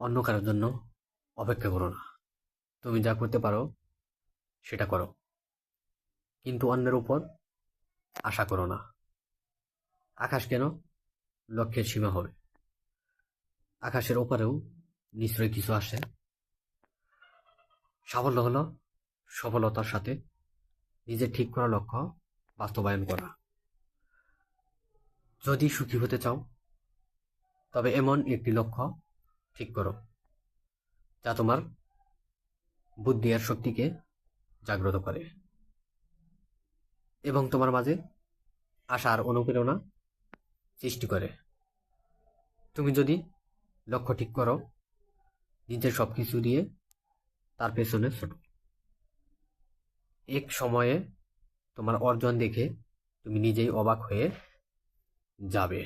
অন্য কারোর জন্য অপেক্ষা করো না। তুমি যা করতে পারো সেটা করো, কিন্তু অন্যের উপর আশা করো না। আকাশ কেন লক্ষ্যের সীমা হবে? আকাশের ওপারেও নিশ্চয়ই কিছু আসে। সাফল্য হলো সফলতার সাথে নিজের ঠিক করা লক্ষ্য বাস্তবায়ন করা। যদি সুখী হতে চাও তবে এমন একটি লক্ষ্য ঠিক করো যা তোমার বুদ্ধি আর শক্তিকে জাগ্রত করে এবং তোমার মাঝে আশা আর অনুপ্রেরণা সৃষ্টি করে। তুমি যদি লক্ষ্য ঠিক করো, নিজের সবকিছু দিয়ে তার পেছনে ছোটো, এক সময়ে তোমার অর্জন দেখে তুমি নিজেই অবাক হয়ে যাবে।